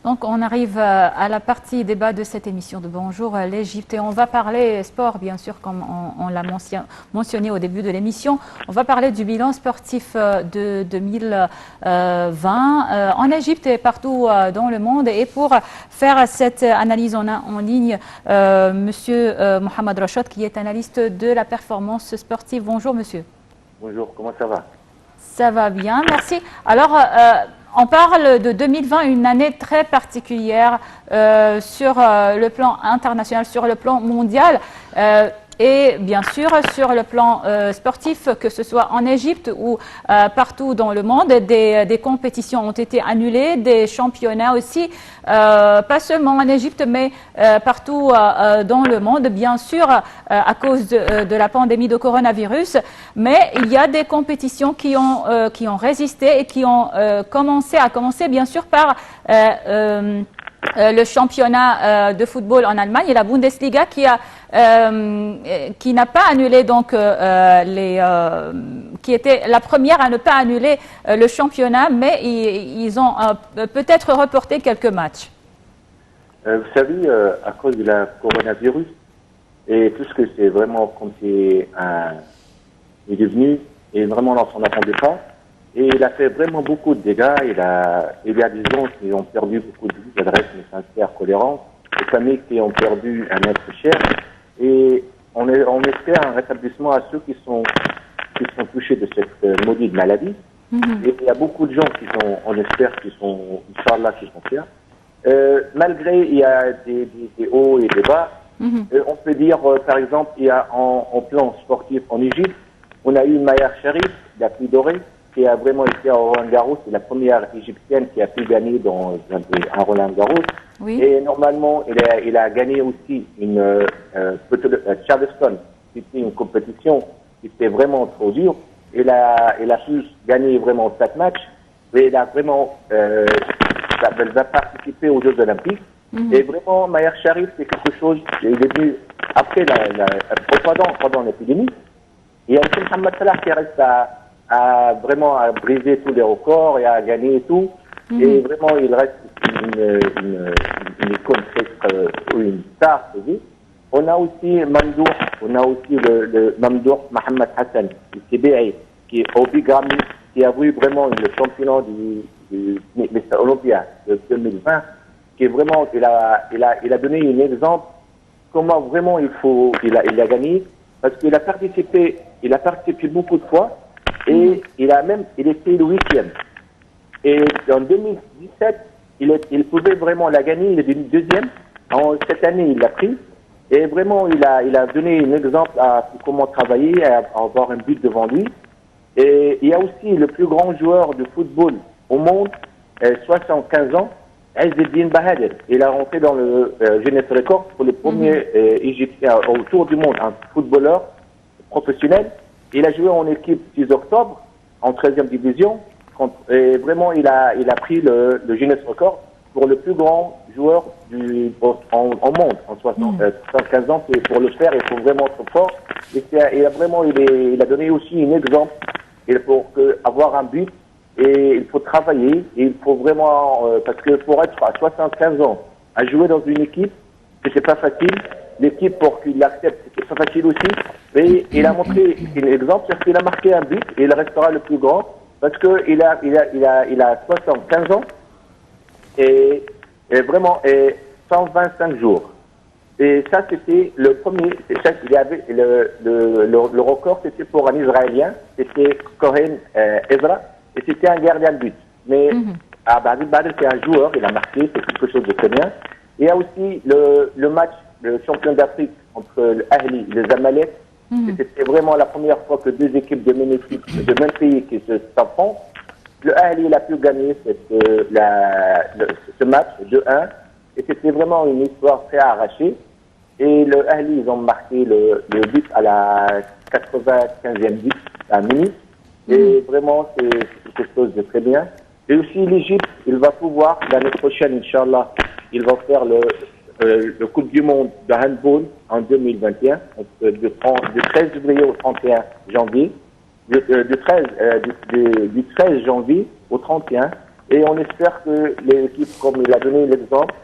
Donc on arrive à la partie débat de cette émission de Bonjour l'Égypte et on va parler sport bien sûr comme on l'a mentionné au début de l'émission. On va parler du bilan sportif de 2020 en Égypte et partout dans le monde. Et pour faire cette analyse on a en ligne monsieur Mohamed Rachad qui est analyste de la performance sportive. Bonjour monsieur. Bonjour, comment ça va? Ça va bien, merci. Alors on parle de 2020, une année très particulière sur le plan international, sur le plan mondial et bien sûr sur le plan sportif, que ce soit en Égypte ou partout dans le monde. Des compétitions ont été annulées, des championnats aussi, pas seulement en Égypte mais partout dans le monde, bien sûr à cause de la pandémie de coronavirus. Mais il y a des compétitions qui ont résisté et qui ont commencé bien sûr par le championnat de football en Allemagne et la Bundesliga qui n'a pas annulé donc qui était la première à ne pas annuler le championnat, mais ils ont peut-être reporté quelques matchs. Vous savez, à cause de la coronavirus et tout ce que c'est vraiment comme c'est il est venu et vraiment on s'en attendait pas. Et il a fait vraiment beaucoup de dégâts. Il y a des gens qui ont perdu beaucoup de vies, d'adresses, mais sincères, cohérentes. Des familles qui ont perdu un être cher. Et on espère un rétablissement à ceux qui sont touchés de cette maudite maladie. Et il y a beaucoup de gens on espère, Inch'Allah, qui sont fiers. Malgré, il y a des hauts et des bas. On peut dire, par exemple, il y a en plan sportif en Égypte, on a eu Maya Sharif, la pluie dorée, qui a vraiment été à Roland Garros. C'est la première égyptienne qui a pu gagner dans un Roland Garros. Oui. Et normalement, il a gagné aussi une Charleston. C'était une compétition qui était vraiment trop dure. Il a pu gagner vraiment 7 matchs. Et il a vraiment elle va participer aux Jeux Olympiques. Et vraiment, Maher Sharif, c'est quelque chose. Il est venu après pendant l'épidémie. Il y a aussi Mohamed Salah qui reste à briser tous les records et à gagner et tout. Et vraiment, il reste une icône une star. On a aussi Mamdour, le Mamdour Mohamed Hassan, qui est au Bigami, qui a vu vraiment le championnat du Mr. Olympia de 2020, qui est vraiment, il a donné un exemple comment vraiment il a gagné, parce qu'il a participé beaucoup de fois. Et il était le 8e. Et en 2017, il pouvait vraiment la gagner, il est devenu 2e. Cette année, il l'a pris. Et vraiment, il a donné un exemple à comment travailler, à avoir un but devant lui. Et il y a aussi le plus grand joueur de football au monde, 75 ans, Izzeddine Bahadir. Il a rentré dans le Guinness Record pour le premier Égyptien autour du monde, un footballeur professionnel. Il a joué en équipe 6 octobre, en 13e division. Et vraiment, il a pris le Guinness Record pour le plus grand joueur au monde, en 75 ans. Pour le faire, il faut vraiment être fort. Et il a donné aussi un exemple. Pour avoir un but, et il faut travailler. Et il faut vraiment, parce que pour être à 75 ans, à jouer dans une équipe, c'était pas facile. L'équipe, pour qu'il l'accepte, c'était pas facile aussi. Mais il a montré un exemple, c'est qu'il a marqué un but et il restera le plus grand parce qu'il a 75 ans et vraiment 125 jours. Et ça, c'était le premier. Il y avait le record, c'était pour un Israélien, c'était Cohen Ezra, et c'était un gardien de but. Mais Badr, c'est un joueur, il a marqué, c'est quelque chose de très bien. Il y a aussi le match, le champion d'Afrique entre l'Ahli et le Zamalek. C'était vraiment la première fois que deux équipes de même pays qui se s'affrontent. Le Ahli, il a pu gagner ce match 2-1. Et c'était vraiment une histoire très arrachée. Et le Ahli, ils ont marqué le but à la 95e but, à minute. Et vraiment, c'est quelque chose de très bien. Et aussi l'Égypte, il va pouvoir, l'année prochaine, Inch'Allah, il va faire le Coupe du Monde de handball en 2021, du 13 février au 31 janvier. Du 13 janvier au 31. Et on espère que l'équipe, comme il a donné l'exemple,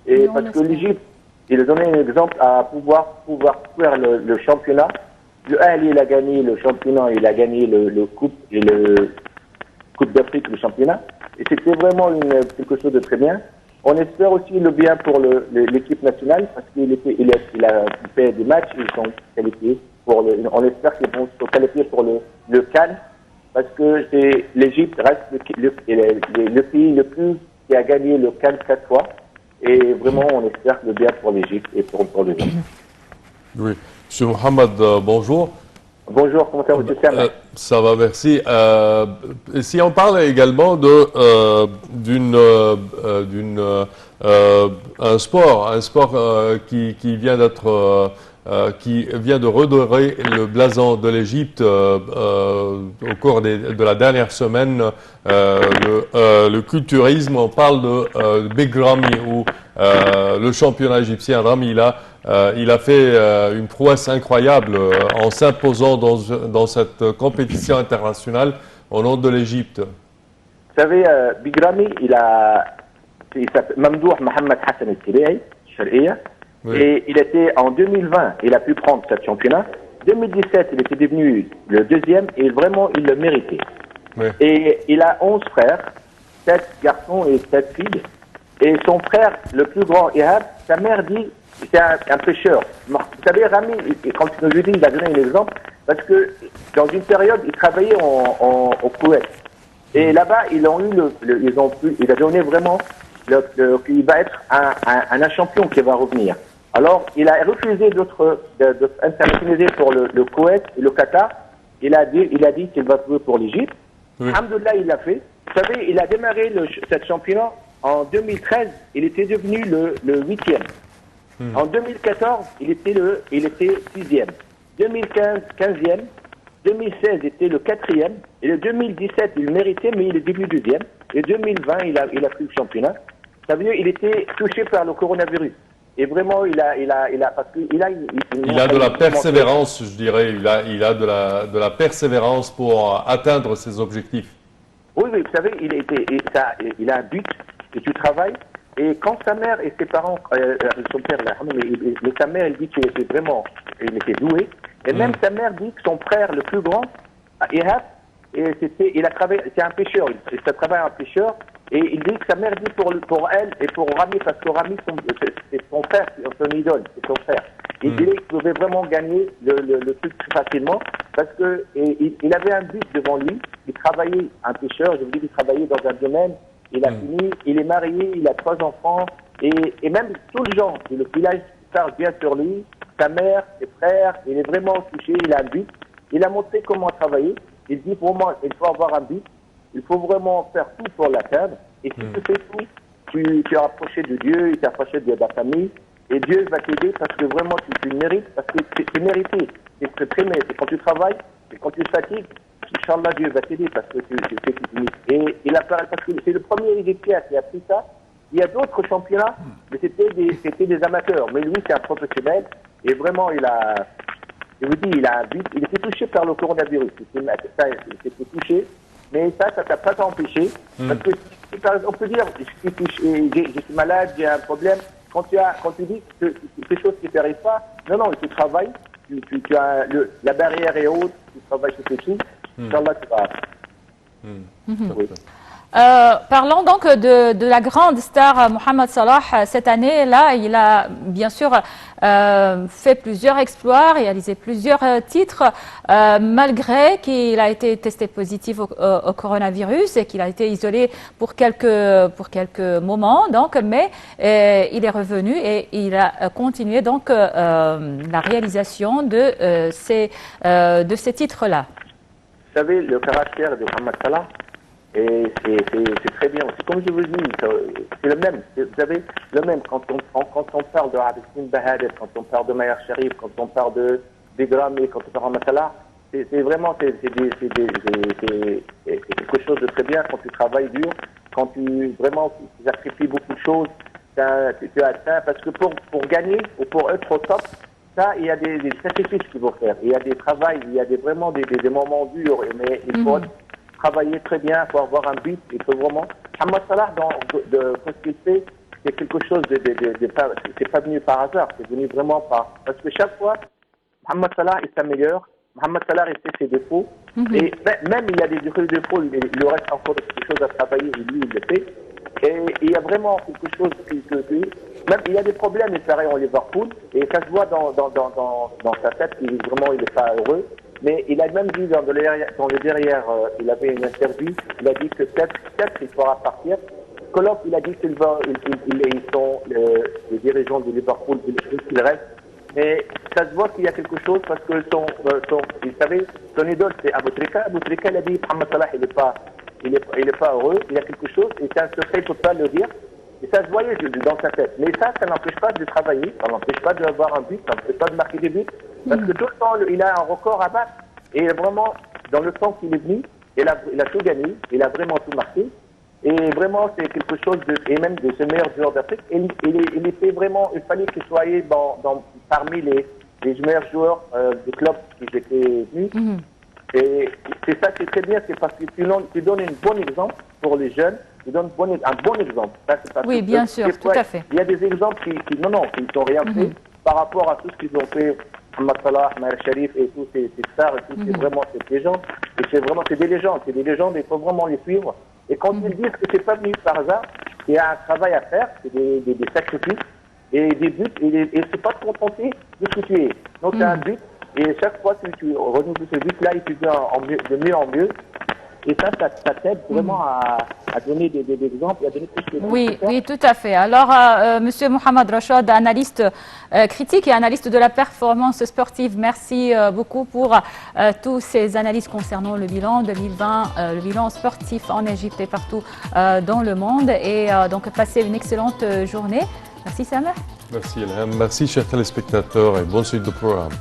et parce que l'Égypte, il a donné un exemple à pouvoir faire le championnat. Le Ahly, il a gagné le championnat, il a gagné le coupe et le Coupe d'Afrique, le championnat. Et c'était vraiment quelque chose de très bien. On espère aussi le bien pour l'équipe nationale parce qu'il a fait des matchs, ils sont qualifiés on espère qu'ils vont se qualifier pour le CAN parce que l'Égypte reste le pays le plus qui a gagné le CAN 4 fois. Et vraiment, on espère le bien pour l'Égypte et pour le Égypte. Oui. Monsieur Mohamed, bonjour. Bonjour, comment ça va, monsieur Sam? Ça va, merci. Si on parle également un sport qui vient d'être qui vient de redorer le blason de l'Égypte au cours de la dernière semaine, le culturisme. On parle de Big Ramy, où le championnat égyptien Ramy il a fait une prouesse incroyable en s'imposant dans cette compétition internationale au nom de l'Égypte. Vous savez, Big Ramy, il s'appelle Mamdouh Mohamed Hassan al-Tibai, Shar'iyya. Oui. Et il était en 2020, il a pu prendre ce championnat. 2017, il était devenu le deuxième et vraiment, il le méritait. Oui. Et il a 11 frères, 7 garçons et 7 filles. Et son frère, le plus grand, Ihab, sa mère dit, c'est un pêcheur. Vous savez, Ramy, quand je dis, il a donné un exemple, parce que dans une période, il travaillait au Koweït. Et là-bas, il a donné vraiment qu'il va être un champion qui va revenir. Alors, il a refusé d'internationaliser pour le Koweït et le Qatar. Il a dit qu'il va jouer pour l'Égypte. Oui. Alhamdoulilah, il l'a fait. Vous savez, il a démarré cette championnat en 2013. Il était devenu le 8e. En 2014, il était 6e. 2015, 15e. 2016, il était le 4e. Et le 2017, il méritait, mais il est devenu 2e. Et 2020, il a pris le championnat. Ça veut dire qu'il était touché par le coronavirus. Et vraiment, il a de la persévérance, je dirais. Il a de la persévérance pour atteindre ses objectifs. Oui, vous savez, il a un but que tu travailles. Et quand sa mère et ses parents, son père, mais sa mère, elle dit qu'il était doué. Et même sa mère dit que son frère, le plus grand, Ihab, il a travaillé, c'est un pêcheur. Il travaille en pêcheur. Et il dit que sa mère dit pour elle et pour Ramy, parce que Ramy, c'est son frère, son idole, c'est son frère. Il disait qu'il pouvait vraiment gagner le truc très facilement, parce que il avait un but devant lui. Il travaillait, un pêcheur, je vous dis, il travaillait dans un domaine. Il a fini, il est marié, il a 3 enfants, et même tous les gens du village parlent bien sur lui. Sa mère, ses frères, il est vraiment touché, il a un but. Il a montré comment travailler. Il dit, pour moi, il faut avoir un but. Il faut vraiment faire tout pour l'atteindre. Et si tu fais tout, tu es rapproché de Dieu, tu es rapproché de ta famille. Et Dieu va t'aider parce que vraiment tu mérites, parce que c'est mérité. C'est très mérité. Quand tu travailles, et quand tu fatigues, Inch'Allah, Dieu va t'aider parce que et il a parce que c'est le premier Égyptien qui a pris ça. Il y a d'autres championnats, mais c'était des amateurs. Mais lui, c'est un professionnel. Et vraiment, je vous dis, il a un but. Il était touché par le coronavirus. Il était touché. Mais ça ne t'a pas empêché. Parce que, on peut dire, je suis malade, j'ai un problème. Quand tu dis que c'est quelque chose qui ne t'arrive pas, non, tu travailles, tu as la barrière est haute, tu travailles sur tes tout. Inch'Allah, tu vas. Oui. Parlons donc de la grande star Mohamed Salah. Cette année-là, il a bien sûr fait plusieurs exploits, réalisé plusieurs titres, malgré qu'il a été testé positif au coronavirus et qu'il a été isolé pour quelques moments. Donc, mais il est revenu et il a continué donc la réalisation de ces titres-là. Vous savez, le caractère de Mohamed Salah, et c'est très bien. C'est comme je vous dis, c'est le même. Vous savez, le même. Quand on parle de Abdessim Bahadet, quand on parle de Maher Sharif, quand on parle de Ramy, quand on parle de Salah, c'est vraiment c'est quelque chose de très bien quand tu travailles dur, quand tu sacrifies beaucoup de choses, tu atteins. Parce que pour gagner ou pour être au top, ça, il y a des sacrifices qu'il faut faire. Il y a des travails, il y a vraiment des moments durs. Mais il faut travailler très bien, il faut avoir un but, il faut vraiment... Mohamed Salah, dans ce qu'il fait, c'est quelque chose c'est pas venu par hasard, c'est venu vraiment par... Parce que chaque fois, Mohamed Salah, il s'améliore, Mohamed Salah, il fait ses défauts, et même il y a des défauts, il lui reste encore quelque chose à travailler, et lui, il le fait. Et il y a vraiment quelque chose même il y a des problèmes, il paraît en Liverpool, et ça se voit dans sa tête, il n'est pas heureux. Mais il a même dit dans le derrière, il avait une interview, il a dit que peut-être il pourra partir. Klopp, il a dit qu'ils sont les dirigeants de Liverpool, qu'ils restent. Mais ça se voit qu'il y a quelque chose parce que vous savez, son idole c'est Abou Trika. Abou Trika, il a dit Mohamed Salah, il est pas heureux, il y a quelque chose, et c'est un secret, il ne peut pas le dire. Et ça se voyait dans sa tête. Mais ça n'empêche pas de travailler, ça n'empêche pas d'avoir un but, ça n'empêche pas de marquer des buts. Parce que tout le temps, il a un record à battre. Et vraiment, dans le temps qu'il est venu, il a tout gagné, il a vraiment tout marqué. Et vraiment, c'est quelque chose et même de ce meilleur joueur d'Afrique. Il était vraiment, il fallait qu'il soit parmi les meilleurs joueurs du club qui étaient venus. Et c'est ça qui est très bien, c'est parce que tu donnes un bon exemple pour les jeunes, tu donnes un bon exemple. Ça, oui, bien sûr, tout à fait. Il y a des exemples qui n'ont rien fait par rapport à tout ce qu'ils ont fait. Mohamed Salah, Maher Sharif et tous ces stars, et tout, c'est vraiment cette légende. Et c'est des légendes, il faut vraiment les suivre. Et quand ils disent que c'est pas venu par hasard, il y a un travail à faire, c'est des sacrifices et des buts, et c'est pas te contenter de ce que tu es. Donc tu as un but, et chaque fois que tu renouveles ce but-là, et tu vas de mieux en mieux. Et ça t'aide vraiment à donner des exemples, à donner plus de... Oui, tout à fait. Alors, Monsieur Mohamed Rachad, analyste critique et analyste de la performance sportive, merci beaucoup pour tous ces analyses concernant le bilan 2020, le bilan sportif en Égypte et partout dans le monde. Et donc, passez une excellente journée. Merci, Samer. Merci, Ilham. Merci, chers téléspectateurs, et bonne suite de programme.